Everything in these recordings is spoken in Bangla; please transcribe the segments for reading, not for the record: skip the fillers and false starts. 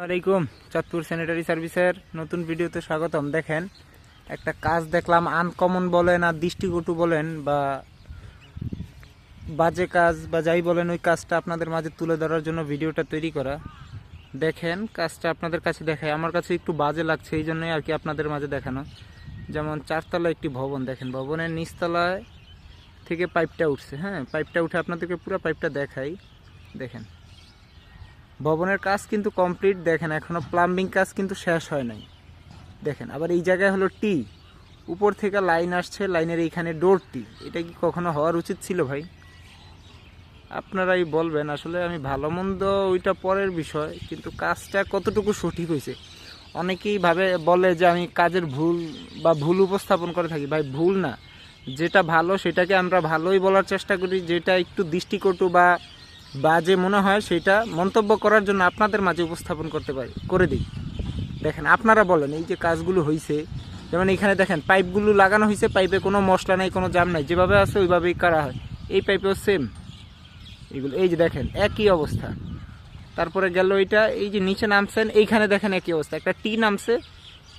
আসসালামাইকুম, চাঁদপুর স্যানিটারি সার্ভিসের নতুন ভিডিওতে স্বাগতম। দেখেন, একটা কাজ দেখলাম, আনকমন বলেন আর দৃষ্টিকটু বলেন বা বাজে কাজ বা যাই বলেন, ওই কাজটা আপনাদের মাঝে তুলে ধরার জন্য ভিডিওটা তৈরি করা। দেখেন, কাজটা আপনাদের কাছে দেখায়, আমার কাছে একটু বাজে লাগছে, এই জন্যই আর কি আপনাদের মাঝে দেখানো। যেমন চারতলা একটি ভবন, দেখেন ভবনের নিচতলায় থেকে পাইপটা উঠছে। হ্যাঁ, পাইপটা উঠে আপনাদেরকে পুরো পাইপটা দেখাই। দেখেন, ভবনের কাজ কিন্তু কমপ্লিট। দেখেন, এখনো প্লাম্বিং কাজ কিন্তু শেষ হয় নাই। দেখেন, আবার এই জায়গায় হলো টি, উপর থেকে লাইন আসছে, লাইনের এইখানে ডোর টি। এটা কি কখনো হওয়ার উচিত ছিল ভাই? আপনারাই বলবেন। আসলে আমি ভালো মন্দ ওইটা পরের বিষয়, কিন্তু কাজটা কতটুকু সঠিক হয়েছে। অনেকেই বলে যে আমি কাজের ভুল বা ভুল উপস্থাপন করে থাকি। ভাই, ভুল না, যেটা ভালো সেটাকে আমরা ভালোই বলার চেষ্টা করি, যেটা একটু দৃষ্টিকটু বা বাজে মনে হয় সেটা মন্তব্য করার জন্য আপনাদের মাঝে উপস্থাপন করে দিই। দেখেন, আপনারা বলেন এই যে কাজগুলো হয়েছে, যেমন এখানে দেখেন পাইপগুলো লাগানো হয়েছে, পাইপে কোনো মশলা নাই, কোনো জাম নাই, যেভাবে আছে ওইভাবেই করা হয়। এই পাইপেও সেম এগুলো, এই যে দেখেন একই অবস্থা। তারপরে গেল এইটা, এই যে নিচে নামছেন, এইখানে দেখেন একই অবস্থা, একটা টি নামছে,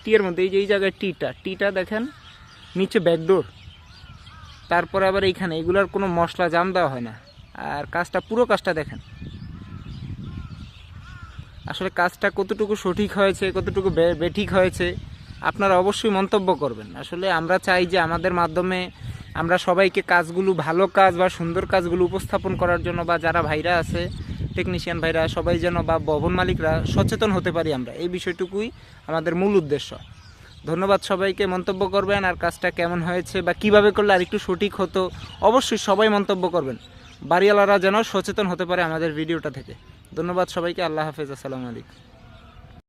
টি এর মধ্যে এই যে এই জায়গায় টিটা দেখেন, নিচে ব্যাকডোর। তারপরে আবার এইখানে এগুলোর কোনো মশলা জাম দেওয়া হয় না। আর পুরো কাজটা দেখেন। আসলে কাজটা কতটুকু সঠিক হয়েছে, কতটুকু বেঠিক হয়েছে, আপনারা অবশ্যই মন্তব্য করবেন। আসলে আমরা চাই যে আমাদের মাধ্যমে আমরা সবাইকে কাজগুলো, ভালো কাজ বা সুন্দর কাজগুলো উপস্থাপন করার জন্য, বা যারা ভাইরা আছে, টেকনিশিয়ান ভাইরা, সবাই যেন, বা ভবন মালিকরা সচেতন হতে পারি আমরা, এই বিষয়টুকুই আমাদের মূল উদ্দেশ্য। ধন্যবাদ সবাইকে। মন্তব্য করবেন আর কাজটা কেমন হয়েছে বা কিভাবে করলে আর একটু সঠিক হতো, অবশ্যই সবাই মন্তব্য করবেন। বাড়িওয়ালারা যেন সচেতন হতে পারে আমাদের ভিডিওটা থেকে। ধন্যবাদ সবাইকে। আল্লাহ হাফেজ। আসসালামু আলাইকুম।